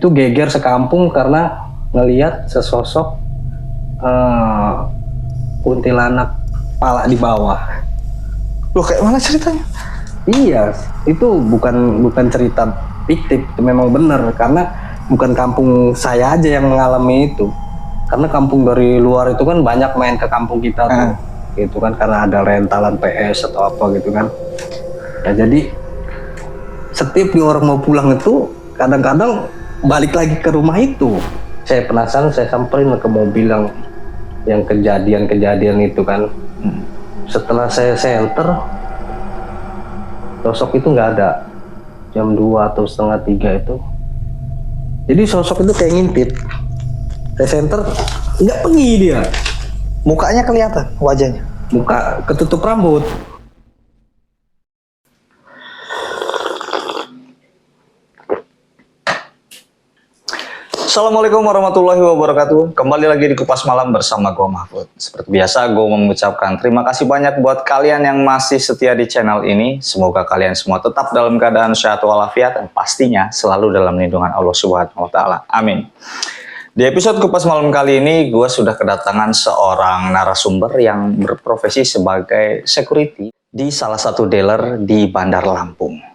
itu geger sekampung karena ngelihat sesosok kuntilanak pala di bawah. Loh, kayak mana ceritanya? Iya, itu bukan cerita fiktif, itu memang benar karena bukan kampung saya aja yang mengalami itu. Karena kampung dari luar itu kan banyak main ke kampung kita tuh. Gitu kan, karena ada rentalan PS atau apa gitu kan. Ya jadi setiap orang mau pulang itu kadang-kadang balik lagi ke rumah itu. Saya penasaran, saya samperin ke mobil yang kejadian itu kan. Setelah saya senter, sosok itu nggak ada. Jam 2 atau setengah 3 itu. Jadi sosok itu kayak ngintip. Saya senter, nggak pergi dia. Mukanya kelihatan, wajahnya. Muka ketutup rambut. Assalamualaikum warahmatullahi wabarakatuh. Kembali lagi di Kupas Malam bersama gue Mahfud. Seperti biasa gue mengucapkan terima kasih banyak buat kalian yang masih setia di channel ini. Semoga kalian semua tetap dalam keadaan sehat walafiat dan pastinya selalu dalam lindungan Allah Subhanahu wa taala. Amin. Di episode Kupas Malam kali ini gue sudah kedatangan seorang narasumber yang berprofesi sebagai security di salah satu dealer di Bandar Lampung.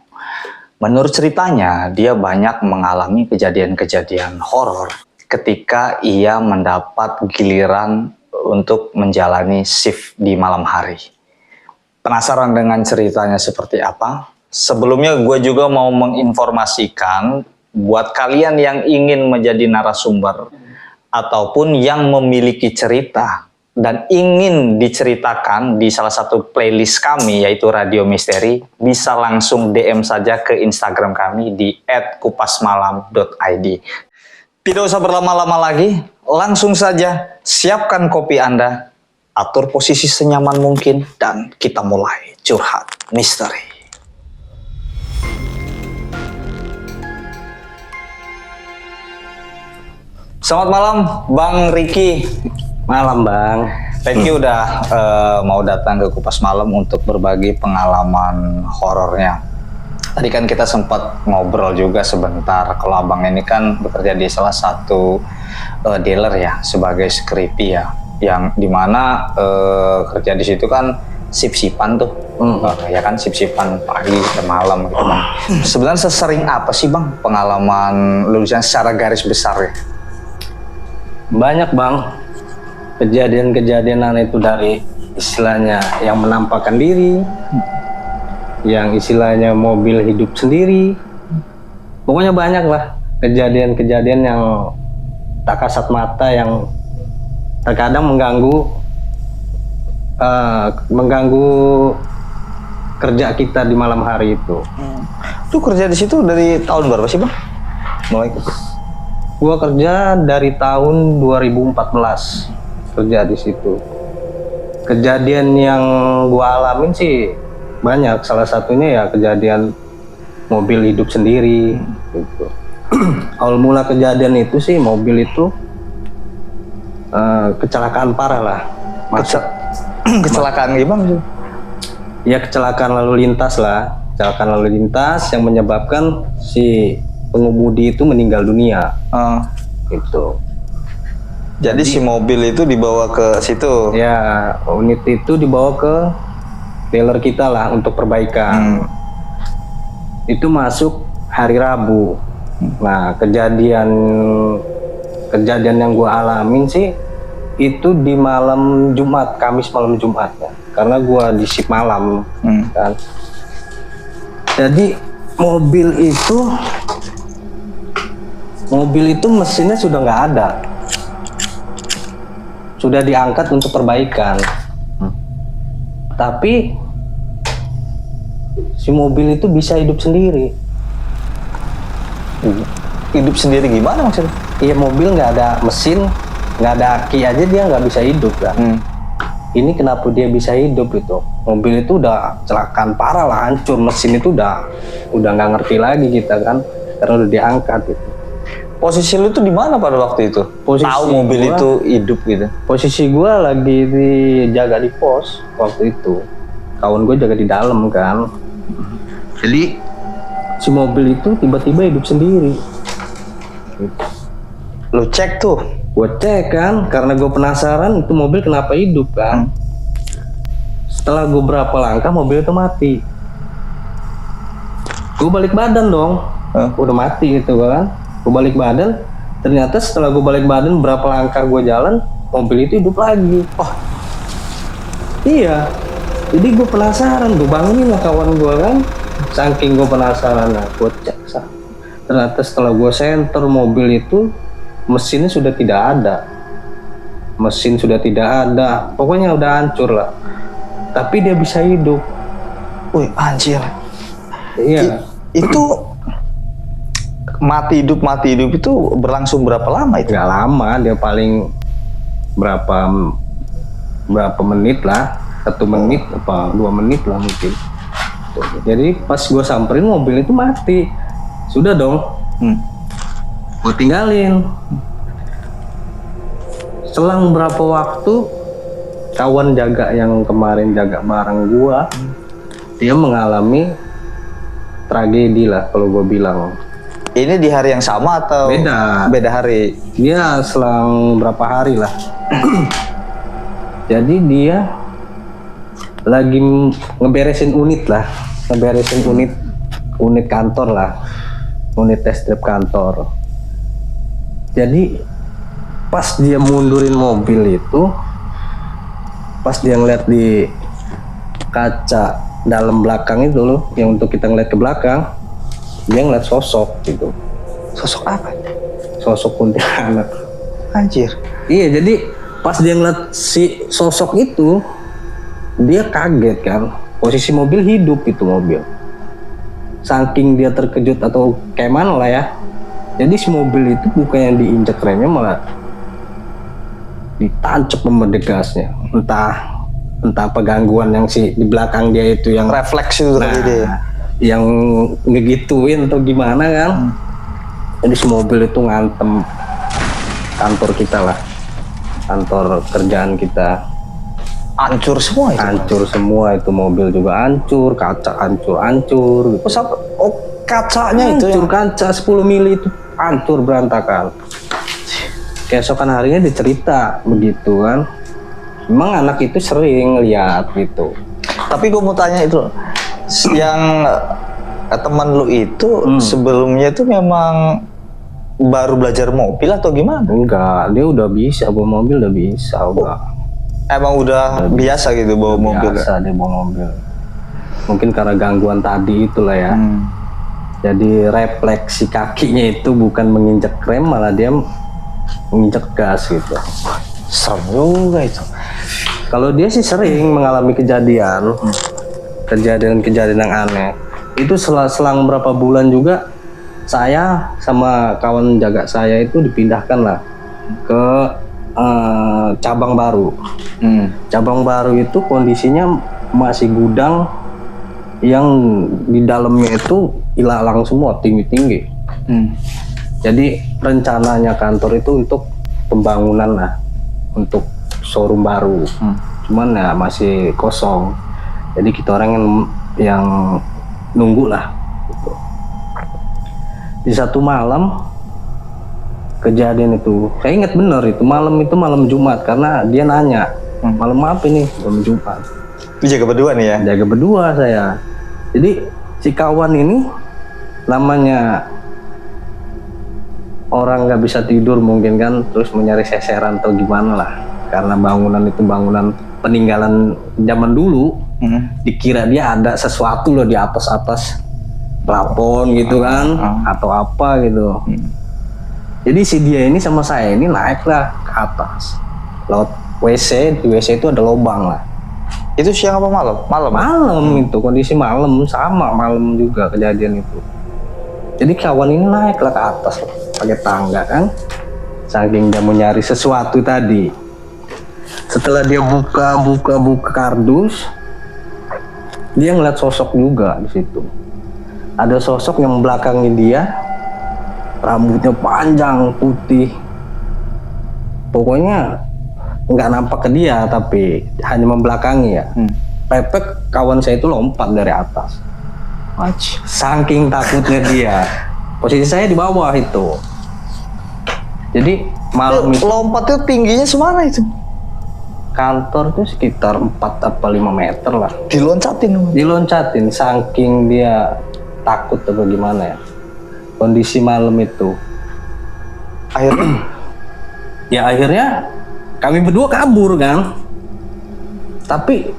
Menurut ceritanya, dia banyak mengalami kejadian-kejadian horor ketika ia mendapat giliran untuk menjalani shift di malam hari. Penasaran dengan ceritanya seperti apa? Sebelumnya gue juga mau menginformasikan buat kalian yang ingin menjadi narasumber ataupun yang memiliki cerita dan ingin diceritakan di salah satu playlist kami yaitu Radio Misteri, bisa langsung DM saja ke Instagram kami di @kupasmalam.id. Tidak usah berlama-lama lagi, langsung saja siapkan kopi Anda, atur posisi senyaman mungkin, dan kita mulai curhat misteri. Selamat malam Bang Ricky. Malam Bang. Thank you udah mau datang ke Kupas Malam untuk berbagi pengalaman horornya. Tadi kan kita sempat ngobrol juga sebentar. Kalau abang ini kan bekerja di salah satu dealer ya sebagai security ya, yang dimana kerja di situ kan sip-sipan tuh, ya kan sip-sipan pagi ke malam gitu Bang. Sebenarnya sesering apa sih Bang pengalaman lulusan secara garis besar ya? Banyak Bang. Kejadian-kejadian itu dari istilahnya yang menampakkan diri, yang istilahnya mobil hidup sendiri, pokoknya banyak lah kejadian-kejadian yang tak kasat mata yang terkadang mengganggu kerja kita di malam hari itu. Lu kerja di situ dari tahun berapa sih Bang? Mulai Gua kerja dari tahun 2014. Kerja di situ. Kejadian yang gua alamin sih banyak. Salah satunya ya kejadian mobil hidup sendiri. Gitu. Awal mula kejadian itu sih mobil itu kecelakaan parah lah. Kecelakaan gimana sih? Ya kecelakaan lalu lintas lah. Kecelakaan lalu lintas yang menyebabkan si pengemudi itu meninggal dunia. Gitu. Jadi si mobil itu dibawa ke situ? Ya, unit itu dibawa ke dealer kita lah untuk perbaikan. Itu masuk hari Rabu. Nah, kejadian yang gua alamin sih itu di malam Jumat, Kamis malam Jumat ya. Karena gua di shift malam kan. Jadi mobil itu mesinnya sudah nggak ada. Sudah diangkat untuk perbaikan. Tapi si mobil itu bisa hidup sendiri. Hidup sendiri gimana maksudnya? Iya, mobil nggak ada mesin, nggak ada aki aja dia nggak bisa hidup kan. Ini kenapa dia bisa hidup itu? Mobil itu udah kecelakaan parah lah, hancur, mesin itu udah nggak ngerti lagi kita kan, karena udah diangkat gitu. Posisi lu tuh di mana pada waktu itu? Tahu mobil itu hidup gitu? Posisi gua lagi jaga di pos waktu itu. Kawan gue jaga di dalam kan. Jadi si mobil itu tiba-tiba hidup sendiri. Lu cek tuh. Gue cek kan, karena gue penasaran itu mobil kenapa hidup kan. Setelah gue berapa langkah mobil itu mati. Gue balik badan dong, udah mati gitu kan. Gue balik badan, ternyata setelah gue balik badan berapa langkah gue jalan, mobil itu hidup lagi. Oh, Iya, jadi gue penasaran, gue bangunin lah kawan gue kan. Saking gue penasaran, nah gue cek. Ternyata setelah gue senter mobil itu, mesinnya sudah tidak ada. Mesin sudah tidak ada, pokoknya udah hancur lah. Tapi dia bisa hidup. wih anjir. Iya. Itu mati hidup itu berlangsung berapa lama itu? Gak lama, dia paling berapa menit lah, 1 menit apa 2 menit lah mungkin. Jadi pas gue samperin mobil itu mati, sudah dong, gue tinggalin. Selang berapa waktu, kawan jaga yang kemarin jaga barang gue, dia mengalami tragedi lah kalau gue bilang. Ini di hari yang sama atau beda hari? Dia selang berapa hari lah. Jadi dia lagi ngeberesin unit unit kantor lah, unit test drive kantor. Jadi pas dia mundurin mobil itu, pas dia ngeliat di kaca dalam belakang itu loh, yang untuk kita ngeliat ke belakang, dia ngeliat sosok gitu. Sosok apa? Sosok kuntilanak. Anjir. Iya, jadi pas dia ngeliat si sosok itu, dia kaget kan. Posisi mobil hidup itu mobil. Saking dia terkejut atau kayak mana lah ya. Jadi si mobil itu bukan yang diinjak remnya, malah ditancap sama degasnya. Entah apa gangguan yang si di belakang dia itu yang Refleks itu tadi dia. Yang ngegituin atau gimana kan. Jadi si mobil itu ngantem kantor kita lah, kantor kerjaan kita. Hancur semua itu. Hancur semua itu, mobil juga hancur, kaca hancur gitu. Oh, kacanya itu Hancur kaca 10 mili itu hancur berantakan. Keesokan harinya dicerita begitu kan. Memang anak itu sering lihat gitu. Tapi gue mau tanya itu, yang teman lu itu sebelumnya itu memang baru belajar mobil atau gimana? Enggak, dia udah bisa bawa mobil, udah bisa udah. Emang udah biasa gitu bawa mobil? Biasa dia bawa mobil. Mungkin karena gangguan tadi itulah ya. Jadi refleksi kakinya itu bukan menginjak rem, malah dia menginjak gas gitu. Serem juga itu. Kalau dia sih sering mengalami kejadian yang aneh. Itu selang berapa bulan juga saya sama kawan jaga saya itu dipindahkan lah ke cabang baru. Cabang baru itu kondisinya masih gudang yang di dalamnya itu ilalang semua, tinggi-tinggi. Jadi rencananya kantor itu untuk pembangunan lah, untuk showroom baru. Cuman ya masih kosong. Jadi kita orang yang nunggu lah gitu. Di satu malam kejadian itu, saya ingat bener itu malam Jumat, karena dia nanya, malam apa ini? Malam Jumat. Itu jaga berdua nih ya? Jaga berdua saya. Jadi si kawan ini namanya orang nggak bisa tidur mungkin kan, terus mencari seseran atau gimana lah, karena bangunan itu bangunan peninggalan zaman dulu. Dikira dia ada sesuatu loh di atas plafon gitu kan, atau apa gitu. Jadi si dia ini sama saya ini naiklah ke atas laut WC. Di WC itu ada lubang lah. Itu siang apa malam? Malam itu, kondisi malam, sama malam juga kejadian itu. Jadi kawan ini naiklah ke atas pakai tangga kan, saking dia mau nyari sesuatu tadi. Setelah dia buka kardus, dia ngeliat sosok juga di situ. Ada sosok yang belakangnya dia, rambutnya panjang putih. Pokoknya nggak nampak ke dia, tapi hanya membelakangi ya. Pepek kawan saya itu lompat dari atas. Saking takutnya dia. Posisi saya di bawah itu. Jadi malam itu Lompatnya tingginya semana itu? kantor tuh sekitar 4 apa 5 meter lah. Diloncatin. Diloncatin saking dia takut atau gimana ya. Kondisi malam itu. Akhirnya Ya akhirnya kami berdua kabur kan. Tapi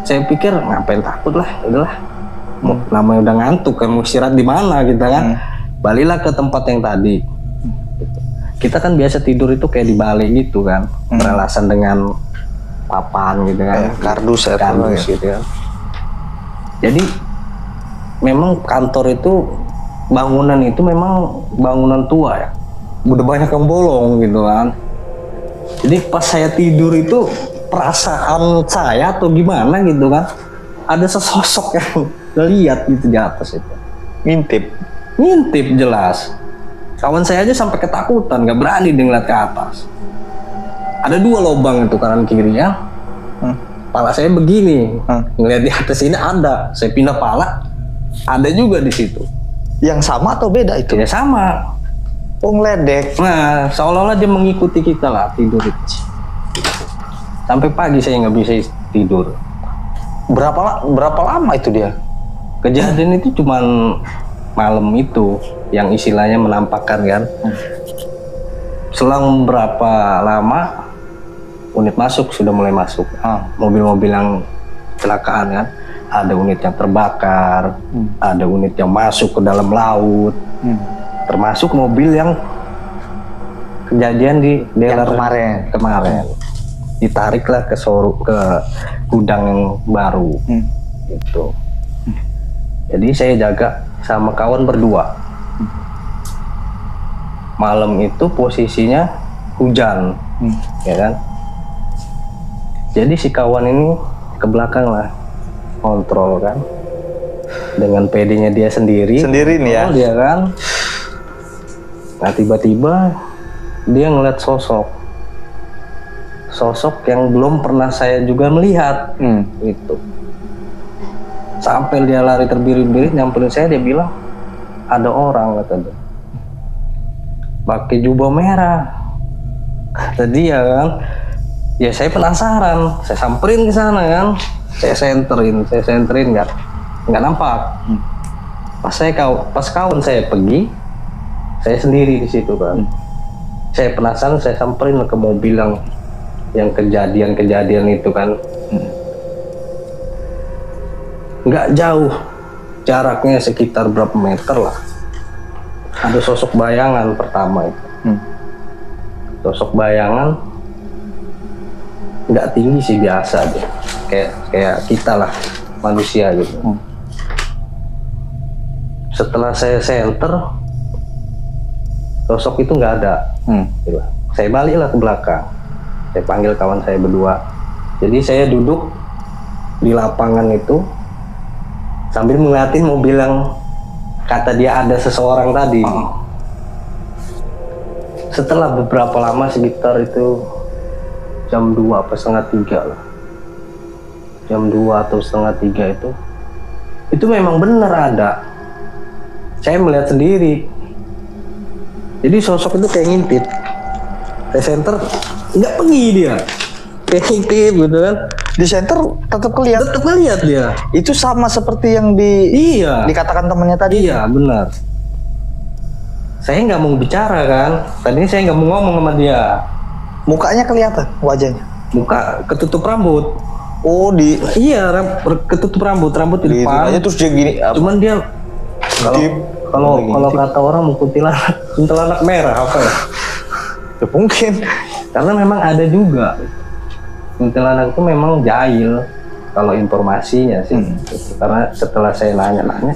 saya pikir ngapain takut lah, udahlah. Namanya udah ngantuk kan, mau istirahat di mana kita kan. Baliklah ke tempat yang tadi. Kita kan biasa tidur itu kayak di balik gitu kan, beralasan dengan papan gitu kan, kardus gitu kan. Jadi memang kantor itu bangunan itu memang bangunan tua ya, udah banyak yang bolong gitu kan. Jadi pas saya tidur itu perasaan saya atau gimana gitu kan, ada sesosok yang lihat gitu di atas itu, ngintip jelas. Kawan saya aja sampai ketakutan, nggak berani dia ngeliat ke atas. Ada 2 lubang itu kanan kiri ya. Pala saya begini, ngeliat di atas ini ada. Saya pindah pala, ada juga di situ. Yang sama atau beda itu? Ya sama. Oh, ngeledek. Nah, seolah-olah dia mengikuti kita lah tidur itu. Sampai pagi saya nggak bisa tidur. Berapa lama itu dia? Kejadian itu cuman malam itu yang istilahnya menampakkan kan. Selang berapa lama unit masuk, sudah mulai masuk mobil-mobil yang kecelakaan kan. Ada unit yang terbakar, ada unit yang masuk ke dalam laut, termasuk mobil yang kejadian di daerah kemarin ditariklah ke gudang yang baru gitu. Jadi saya jaga sama kawan berdua. Malam itu posisinya hujan, ya kan. Jadi si kawan ini ke belakang lah, kontrol kan, dengan PD-nya dia sendiri nih ya. Dia kan. Nah tiba-tiba dia ngeliat sosok yang belum pernah saya juga melihat, gitu. Sampai dia lari terbirit-birit nyamperin saya, dia bilang ada orang, kata dia, pakai jubah merah, kata dia kan. Ya saya penasaran, saya samperin ke sana kan, saya senterin nggak nampak. Pas kawan saya pergi, saya sendiri di situ kan. Saya penasaran, saya samperin ke mobil yang kejadian itu kan. Nggak jauh jaraknya, sekitar berapa meter lah, ada sosok bayangan pertama itu. Sosok bayangan nggak tinggi sih, biasa aja, kayak kita lah, manusia gitu. Setelah saya senter, sosok itu nggak ada. Gitu. Saya baliklah ke belakang, saya panggil kawan saya berdua. Jadi saya duduk di lapangan itu sambil ngeliatin mobil yang kata dia ada seseorang tadi. Setelah beberapa lama, sekitar itu jam 2 apa setengah 3 lah, jam 2 atau setengah 3 itu memang benar ada. Saya melihat sendiri. Jadi sosok itu kayak ngintip. Saya center, nggak pergi dia, kayak ngintip gitu kan. Di center tetap Kelihatan dia. Itu sama seperti yang dikatakan temannya tadi. Iya benar. Saya nggak mau bicara kan, tadinya saya nggak mau ngomong sama dia. Mukanya kelihatan, wajahnya. Muka ketutup rambut. Oh, Iya, ketutup rambut di depan. Terus dia gini. Cuman dia kalau kata orang kuntilanak merah apa ya? Ya mungkin. Karena memang ada juga. Kuntilanak itu memang jahil kalau informasinya sih. Karena setelah saya nanya-nanya,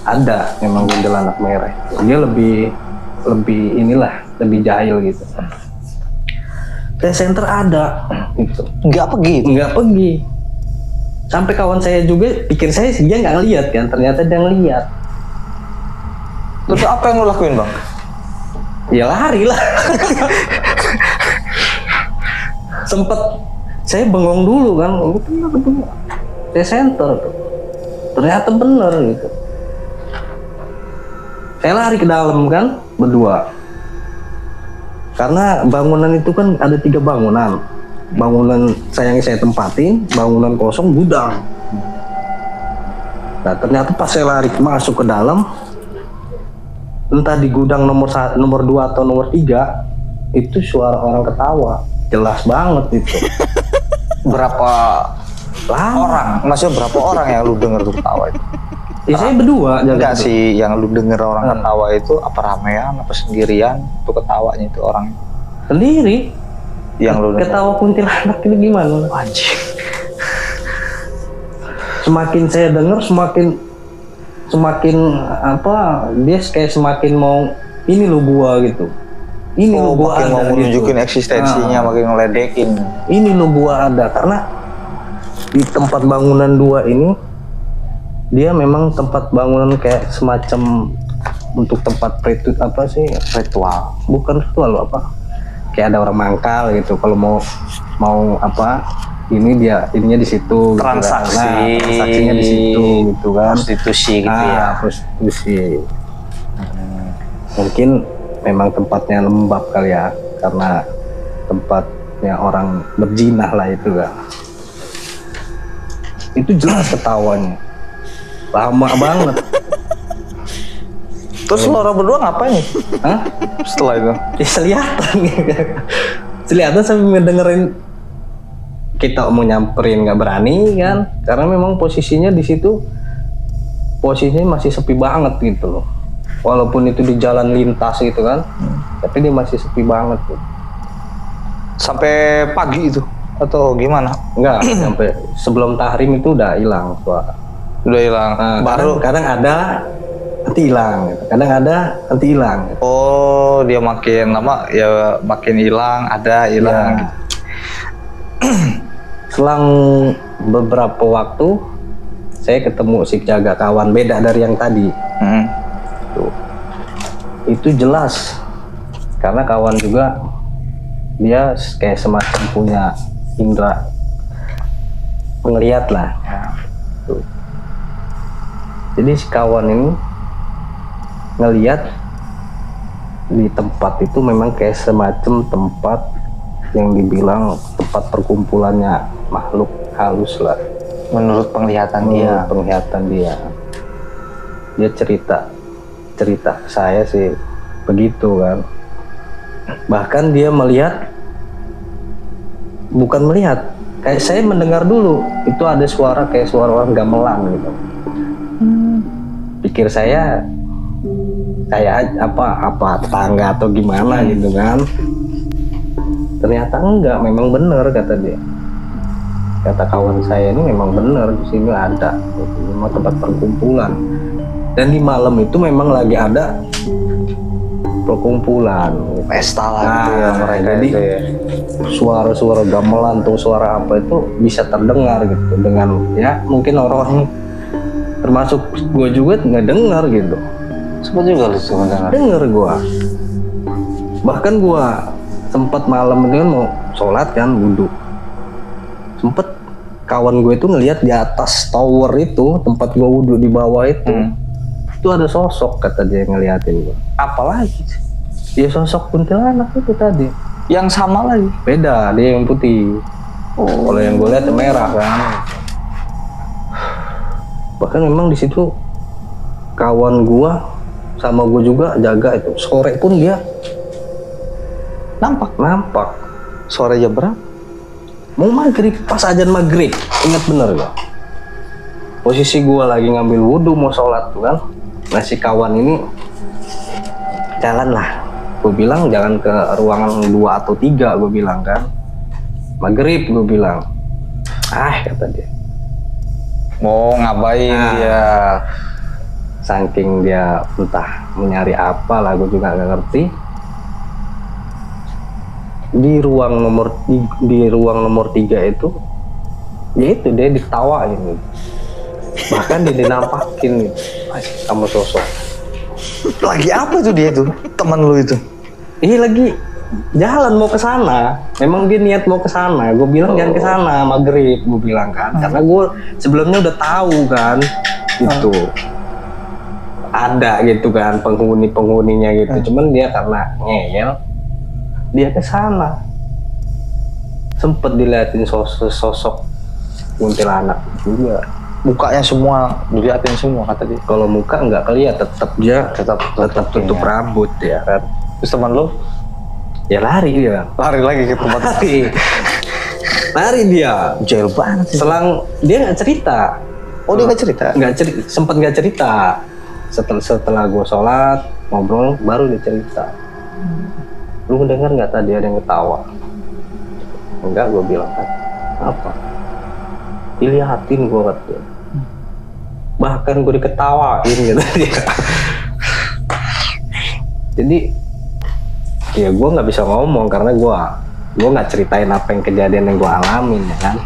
ada memang kuntilanak merah. Dia lebih lebih jahil gitu. Tes center ada gitu. Nggak pergi. Sampai kawan saya juga pikir saya dia nggak ngeliat kan, ternyata dia ngeliat. Terus apa yang lo lakuin, Bang? Ya lari lah. Sempet saya bengong dulu kan, itu tes center tuh. Ternyata bener gitu. Saya lari ke dalam kan, berdua. Karena bangunan itu kan ada 3 bangunan. Bangunan yang saya tempatin, bangunan kosong, gudang. Nah ternyata pas saya lari masuk ke dalam, entah di gudang nomor 2 atau nomor 3, itu suara orang ketawa. Jelas banget itu. Berapa Lama. orang? Maksudnya berapa orang yang lu denger tuh ketawa itu? Ya saya berdua jaga Enggak itu. sih, yang lu denger orang ketawa itu apa ramean, apa sendirian? Tuh ketawanya itu orang Sendiri. yang lu denger. Ketawa kuntilanak itu gimana? Anjing. Semakin saya dengar semakin apa, dia kayak semakin mau ini lo gua gitu. Ini lo gua makin mau ada menunjukin gitu. eksistensinya, makin ngeledekin. Ini lo gua ada karena di tempat bangunan 2 ini dia memang tempat bangunan kayak semacam untuk tempat apa sih, ritual, bukan ritual lo apa, kayak ada orang mangkal gitu kalau mau apa ini dia ininya di situ Transaksi. gitu kan. Nah, transaksinya di situ gitu kan, Prostitusi gitu ya. prostitusi. Mungkin memang tempatnya lembab kali ya, karena tempatnya orang berjinah lah itu kan. Itu jelas ketawanya lama banget. Terus lo orang berdua ngapain nih Hah? setelah itu? Ya kelihatan kelihatan sambil ngedengerin. Kita mau nyamperin nggak berani kan, karena memang posisinya di situ posisinya masih sepi banget gitu loh. Walaupun itu di jalan lintas gitu kan, tapi dia masih sepi banget tuh. Sampai pagi itu atau gimana? Enggak, sampai sebelum tahrim itu udah hilang suara. Udah hilang. Nah, Baru kadang ada nanti hilang gitu. Kadang ada nanti hilang gitu. oh dia makin lama ya makin hilang, ada hilang. Ya. Gitu. Selang beberapa waktu saya ketemu si jaga kawan beda dari yang tadi. Tuh. Itu jelas karena kawan juga dia kayak semacam punya indera ngelihat lah. Tuh. Jadi si kawan ini ngelihat di tempat itu memang kayak semacam tempat yang dibilang tempat perkumpulannya makhluk halus lah. Menurut penglihatan dia. Penglihatan dia. Dia cerita ke saya sih begitu kan. Bahkan dia melihat, bukan melihat, kayak saya mendengar dulu itu ada suara kayak suara orang gamelan gitu. Pikir saya apa tetangga atau gimana gitu kan. Ternyata enggak, memang benar kata dia. Kata kawan saya ini memang benar, di sini ada, memang tempat perkumpulan. Dan di malam itu memang lagi ada perkumpulan, Pesta lah gitu ya mereka jadi itu ya. suara-suara gamelan tuh suara apa itu bisa terdengar gitu dengan ya mungkin orang termasuk gue juga nggak dengar gitu. Sempat juga lu tuh mendengar. Denger gue, bahkan gue sempat malam itu kan mau sholat kan wudhu, sempet kawan gue itu ngelihat di atas tower itu tempat gue wudhu di bawah itu ada sosok kata dia ngeliatin gue. Apalagi Dia sosok kuntilanak itu tadi. yang sama lagi. Beda, dia yang putih. Kalau yang gue lihat merah kan. Bahkan memang di situ kawan gue sama gue juga jaga itu. Sore pun dia nampak. Sore jam berapa? Mau maghrib, pas ajan maghrib. Ingat bener gak? Posisi gue lagi ngambil wudhu mau sholat tuh kan. Nah si kawan ini jalan lah. Gue bilang jangan ke ruangan 2 atau 3, gue bilang kan. Maghrib gue bilang. Kata dia. Mau ngapain dia? Saking dia entah mencari apa lah, gue juga gak ngerti. Di ruang nomor 3 itu, ya itu dia ditawain gitu. Bahkan dia dinampakin gitu sama sosok. Lagi apa tuh dia tuh? Teman lu itu? Ini lagi jalan mau ke sana. Memang dia niat mau ke sana. Gue bilang jangan ke sana, maghrib gue bilang kan. Karena gue sebelumnya udah tahu kan itu ada gitu kan penghuninya gitu. Cuman dia karena ngeyel dia ke sana. Sempet diliatin sosok kuntilanak juga. Mukanya semua dilihatin semua kata dia. Kalau muka nggak kelihatan, tetap tutup ya. rambut ya kan. Terus teman lu Ya lari dia. lari lagi ke tempat Lari dia. jahil banget sih. Selang dia nggak cerita. Oh dia nggak cerita? Sempet nggak cerita. Setelah gue sholat ngobrol baru dia cerita. Lu dengar nggak tadi ada yang ketawa? Enggak, gue bilang kan. Apa? Dilihatin gue katanya. Bahkan gue diketawain gitu dia. Jadi ya gue nggak bisa ngomong karena gue nggak ceritain apa yang kejadian yang gue alamin ya kan.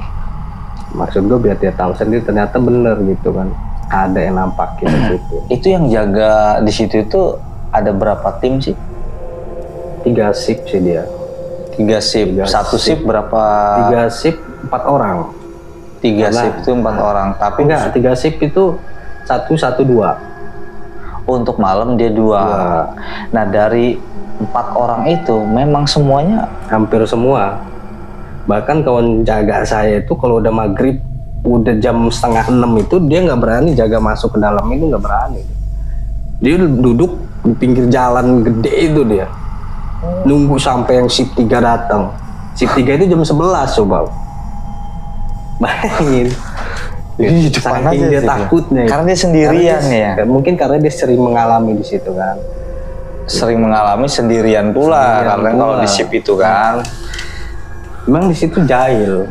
Maksud gue biar dia tahu sendiri ternyata bener gitu kan. Ada yang nampakin di situ. Itu yang jaga di situ itu ada berapa tim sih? 3 shift sih dia. 3 shift. Satu shift berapa? 3 shift 4 orang. 3 shift itu 4 orang. Tapi Enggak, 3 shift itu 1-1-2. untuk malam dia 2. Nah dari 4 orang itu memang semuanya Hampir semua. Bahkan kawan jaga saya itu kalau udah maghrib, udah jam 5:30 itu dia nggak berani jaga masuk ke dalam itu, nggak berani. Dia duduk di pinggir jalan gede itu dia. Nunggu sampai yang shift 3 datang. Shift 3 itu jam 11 coba. Bayangin. di depan Saking aja dia sih takutnya. karena dia sendirian ya. Mungkin karena dia sering mengalami di situ kan. Sering mengalami sendirian pula Sendirian karena pula. kalau di shift itu kan. Memang di situ jahil.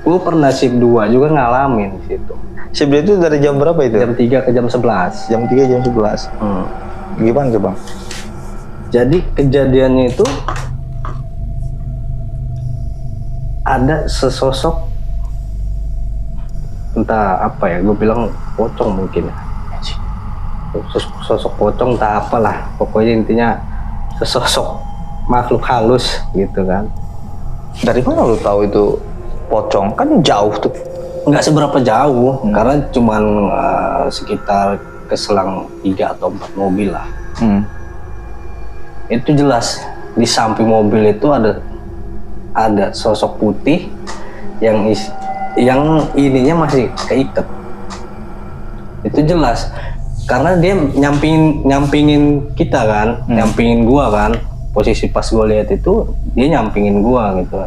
Gue pernah shift 2 juga ngalamin di situ. Shift itu dari jam berapa itu? Jam 3 ke jam 11. Jam 3 jam 11. Gimana tuh bang? Jadi kejadiannya itu ada sesosok, entah apa ya, gue bilang pocong mungkin ya. Sosok pocong entah apalah, pokoknya intinya sesosok makhluk halus gitu kan. Dari mana lu tahu itu pocong? Kan jauh tuh. Nggak seberapa jauh, karena cuman sekitar keselang 3 atau 4 mobil lah. Itu jelas di samping mobil itu ada sosok putih yang ininya masih keikat. Itu jelas karena dia nyampingin kita kan, nyampingin gua kan. Posisi pas gua lihat itu dia nyampingin gua gitu.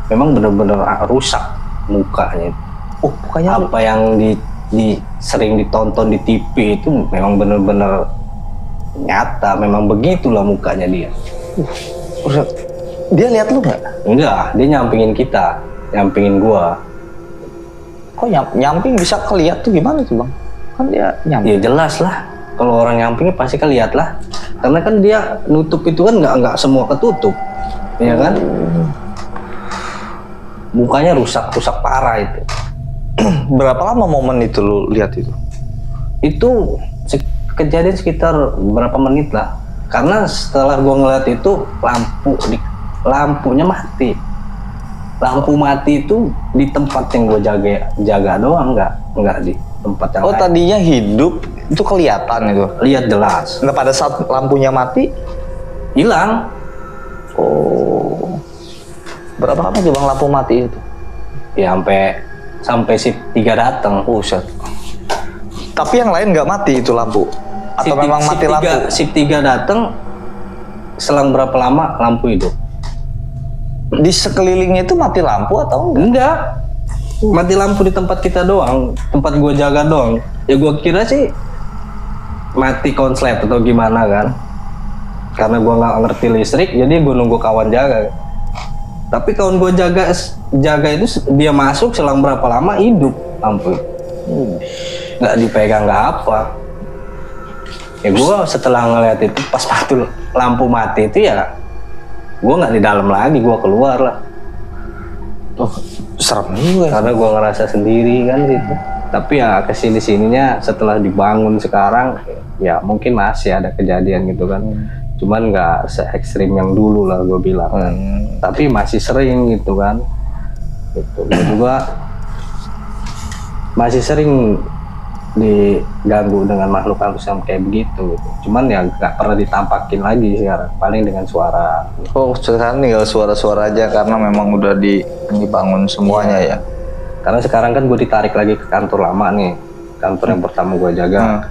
Memang bener-bener rusak mukanya. Mukanya Apa yang sering ditonton di TV itu memang bener-bener nyata, memang begitulah mukanya dia. dia lihat lu nggak? Enggak, dia nyampingin kita, nyampingin gua. Kok nyamping bisa kelihat tuh gimana tuh bang? Kan dia nyamping. Ya jelas lah, kalau orang nyampingnya pasti kelihat lah. Karena kan dia nutup itu kan nggak semua ketutup, ya kan? Mukanya rusak parah itu. Berapa lama momen itu lu lihat itu? Itu kejadian sekitar berapa menit lah. Karena setelah gua ngeliat itu lampunya mati. Lampu mati itu di tempat yang gua jaga doang, nggak di tempat yang lain. Tadinya hidup itu kelihatan itu. Lihat jelas. Nah pada saat lampunya mati Hilang. berapa lama tuh bang lampu mati itu? Ya sampai shift 3 datang. Buset. Tapi yang lain nggak mati itu lampu? Atau memang mati lampu? Shift 3 datang, selang berapa lama lampu hidup. Di sekelilingnya itu mati lampu atau enggak? Enggak. Mati lampu di tempat kita doang, tempat gua jaga doang. Ya gua kira sih mati konslet atau gimana kan. Karena gua nggak ngerti listrik, jadi gua nunggu kawan jaga. Tapi kawan gua jaga itu dia masuk selang berapa lama hidup lampu. Nggak dipegang nggak apa. Ya gua setelah ngeliat itu pas waktu lampu mati itu ya gua nggak di dalam lagi, gua keluar lah. Serem juga. Karena gua ngerasa sendiri kan gitu. Tapi ya kesini-sininya setelah dibangun sekarang ya mungkin masih ada kejadian gitu kan. Cuman nggak se-ekstrim yang dulu lah gue bilang kan. Tapi masih sering gitu kan. Gitu. Gue juga masih sering diganggu dengan makhluk halus yang kayak begitu gitu. Cuman ya nggak pernah ditampakin lagi sekarang, paling dengan suara. Oh, sekarang tinggal suara-suara aja karena memang udah dibangun semuanya ya. Karena sekarang kan gue ditarik lagi ke kantor lama nih, kantor yang pertama gue jaga.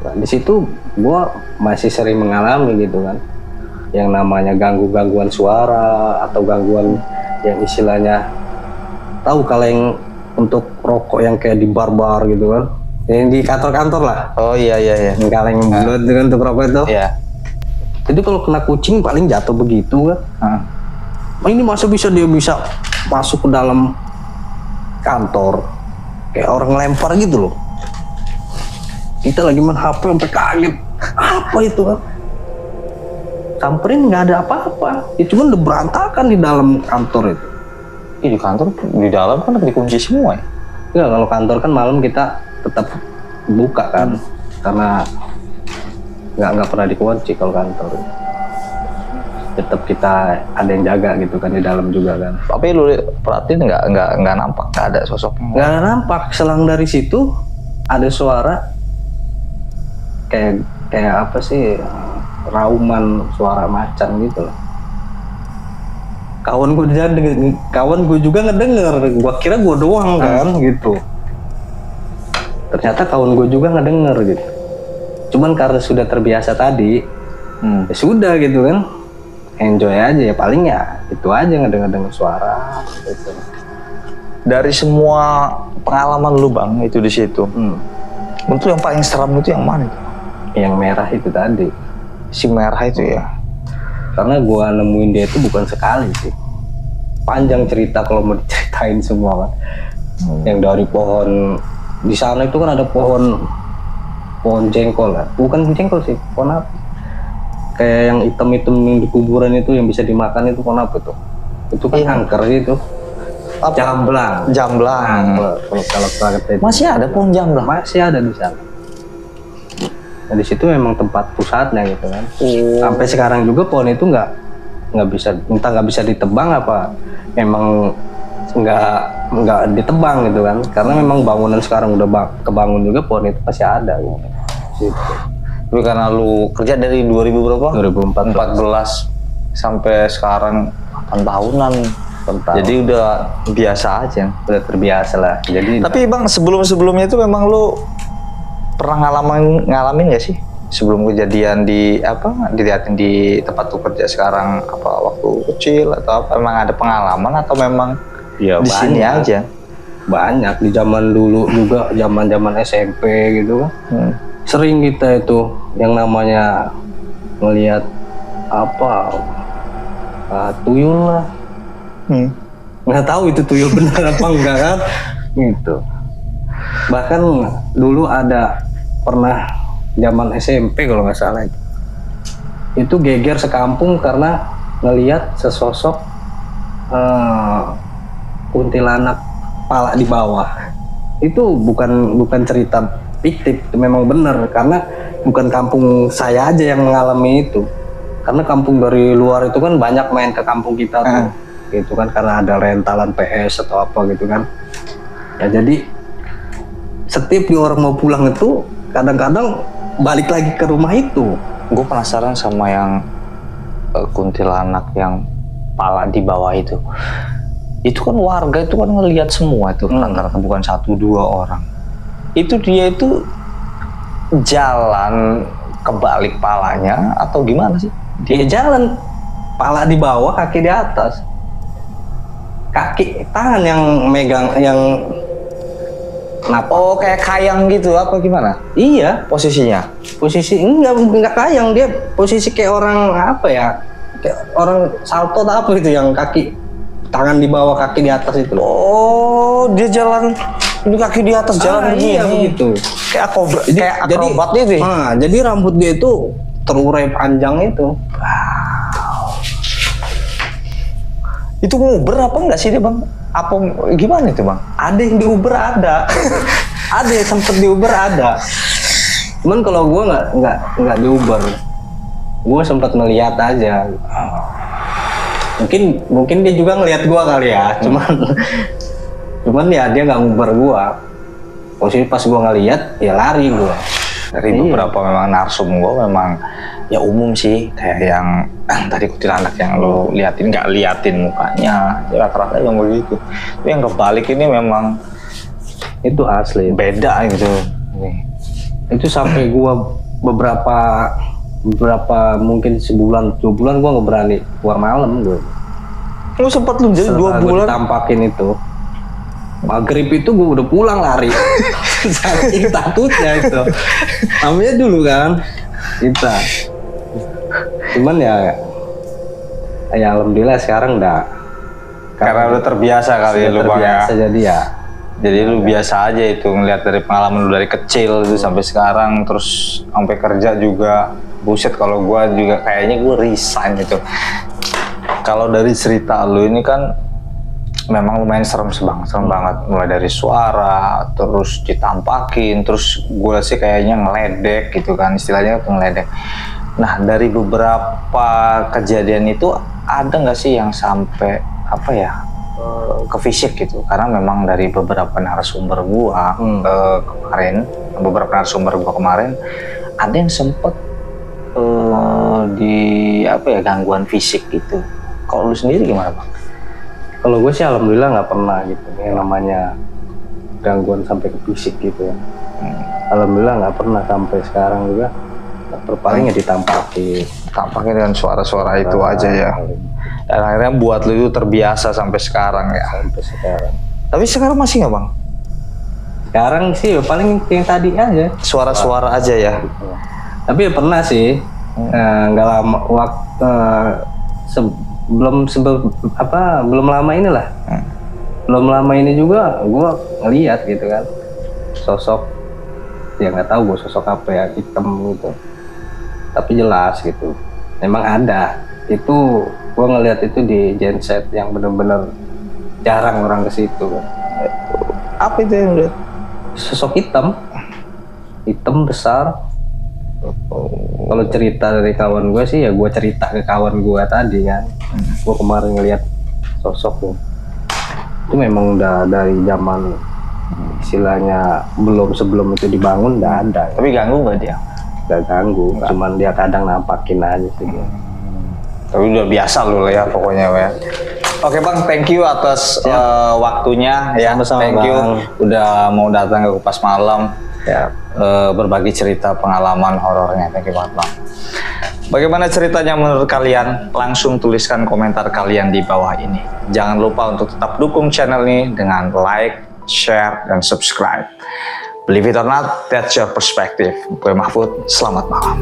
Nah, di situ gue masih sering mengalami gitu kan, yang namanya gangguan suara atau gangguan yang istilahnya, tahu kalau yang untuk rokok yang kayak di bar-bar gitu kan, yang di kantor-kantor lah. Oh iya. Yang kaleng bulat dengan untuk rokok itu. Iya. Jadi kalau kena kucing paling jatuh begitu kan. Nah, ini masa dia bisa masuk ke dalam kantor kayak orang lempar gitu loh. Kita lagi main HP sampai kaget. Apa itu kan? Samperin nggak ada apa-apa. Ya cuman udah berantakan di dalam kantor itu. Di kantor, di dalam kan dikunci semua ya? Enggak, kalau kantor kan malam kita tetap buka kan, karena nggak pernah dikunci kalau kantor. Tetap kita ada yang jaga gitu kan di dalam juga kan. Tapi lu perhatiin nggak nampak, nggak ada sosoknya? Nggak nampak. Selang dari situ ada suara kayak apa sih, rauman suara macan gitu loh. Kawan gue juga ngedenger, gue kira gue doang kan gitu. Ternyata kawan gue juga ngedenger gitu. Cuman karena sudah terbiasa tadi, ya sudah gitu kan, enjoy aja ya, paling ya itu aja ngedenger suara gitu. Dari semua pengalaman lu bang itu di situ, untuk yang paling seram itu yang mana itu? Yang merah itu tadi, si merah itu ya. Karena gua nemuin dia itu bukan sekali sih, panjang cerita kalau mau diceritain semua kan. Yang dari pohon di sana itu kan ada pohon jengkol lah, bukan jengkol sih, pohon apa? Kayak yang hitam-hitam yang di kuburan itu yang bisa dimakan itu pohon apa tuh? Itu kan angker gitu. Jamblang. Kalau itu. Masih ada pohon jamblang? Masih ada di sana. Nah, di situ memang tempat pusatnya gitu kan. Sampai sekarang juga pohon itu nggak bisa ditebang apa memang nggak ditebang gitu kan, karena memang bangunan sekarang udah kebangun juga, pohon itu masih ada gitu. Tapi karena lu kerja dari 2000 berapa? 2014 sampai sekarang 8 tahunan. Jadi udah biasa aja, udah terbiasa lah. Jadi tapi bang sebelumnya itu memang lu pernah ngalamin gak sih sebelum kejadian dilihatin di tempat tuh kerja sekarang, apa waktu kecil atau apa, memang ada pengalaman atau memang ya di sini aja? Banyak di zaman dulu juga, zaman SMP gitu kan. Sering kita itu yang namanya ngelihat tuyul lah. Nggak tahu itu tuyul benar apa enggak kan gitu. Bahkan dulu pernah zaman SMP kalau nggak salah itu geger sekampung karena ngelihat sesosok kuntilanak pala di bawah. Itu bukan cerita fiktif, itu memang benar, karena bukan kampung saya aja yang mengalami itu, karena kampung dari luar itu kan banyak main ke kampung kita tuh gitu kan, karena ada rentalan PS atau apa gitu kan ya. Jadi setiap orang mau pulang itu kadang-kadang balik lagi ke rumah itu. Gue penasaran sama yang kuntilanak yang pala di bawah itu. Itu kan warga itu kan ngelihat semua itu, rata-rata bukan 1-2 orang. Itu dia itu jalan kebalik palanya atau gimana sih? Dia jalan pala di bawah, kaki di atas. Tangan yang megang yang Oh, kayak kayang gitu apa gimana? Iya, posisinya. Posisi enggak kayang, dia posisi kayak orang apa ya? Kayak orang salto atau apa itu, yang tangan di bawah kaki di atas itu. Oh, dia jalan ini kaki di atas jalan begini. Iya begitu. Kayak akrobat itu. Nah, jadi rambut dia itu terurai panjang itu. Itu nguber apa enggak sih dia bang? Apa gimana itu bang? Ada yang diuber ada. Ada yang sempet diuber ada. Cuman kalau gue nggak diuber, gue sempet ngeliat aja. Mungkin dia juga ngeliat gue kali ya. Cuman ya dia nggak nguber gue. Posisi pas gue ngeliat, ya lari gue. Dari beberapa memang narsum gue memang ya umum sih, kayak yang tadi kuntilanak yang lo liatin, nggak liatin mukanya, ya rata-rata yang begitu. Tapi yang kebalik ini memang Itu asli. beda gitu. Nih. Itu sampai gue beberapa mungkin sebulan 2 bulan gue nggak berani keluar malam gue. Lu sempat lu jadi 2 Setelah gua bulan. ditampakin itu maghrib itu gue udah pulang lari. Saking takutnya itu. Namanya dulu kan kita. Cuman ya alhamdulillah sekarang udah. Karena udah terbiasa kali lu Bang ya. Terbiasa jadi ya. Jadi lu biasa aja itu ngelihat dari pengalaman lu dari kecil itu sampai sekarang, terus sampai kerja juga. Buset, kalau gua juga kayaknya gua resign gitu. Kalau dari cerita lu ini kan memang lumayan serem banget. Mulai dari suara, terus ditampakin, terus gue sih kayaknya ngeledek gitu kan, istilahnya ngeledek. Nah, dari beberapa kejadian itu ada nggak sih yang sampai apa ya ke fisik gitu? Karena memang dari beberapa narasumber gua kemarin, ada yang sempet di apa ya, gangguan fisik gitu. Kalau lu sendiri gimana Bang? Kalau gue sih alhamdulillah nggak pernah gitu yang namanya gangguan sampai ke fisik gitu ya. Alhamdulillah nggak pernah sampai sekarang juga. Terpalingnya ditampakin. Tampaknya dengan suara-suara itu aja ya. Dan akhirnya buat lu itu terbiasa sampai sekarang ya. Sampai sekarang. Tapi sekarang masih nggak Bang? Sekarang sih ya paling yang tadi aja. Suara-suara aja ya. Tapi ya pernah sih. Nggak lama waktu belum lama inilah. Belum lama ini juga gue ngeliat gitu kan sosok, ya nggak tahu gue sosok apa ya, hitam gitu. Tapi jelas gitu. Memang ada. Itu gue ngeliat itu di genset yang bener-bener jarang orang ke situ kan. Apa itu yang udah? Sosok hitam besar. Kalau cerita dari kawan gue sih ya gue cerita ke kawan gue tadi kan. Gue kemarin ngeliat sosok tuh. Itu memang udah dari zaman istilahnya sebelum itu dibangun udah ada. Tapi ganggu nggak dia? Gak ganggu, cuman dia kadang nampakin aja sih dia. Tapi udah biasa lu lah ya pokoknya ya. Oke Bang, thank you atas waktunya ya. Sama-sama, thank you Bang. udah mau datang ke Kupas Malam. Ya. Berbagi cerita pengalaman horornya. Thank you banget Bang. Bagaimana ceritanya menurut kalian? Langsung tuliskan komentar kalian di bawah ini. Jangan lupa untuk tetap dukung channel ini dengan like, share, dan subscribe. Believe it or not, that's your perspective. Gue Mahfud, selamat malam.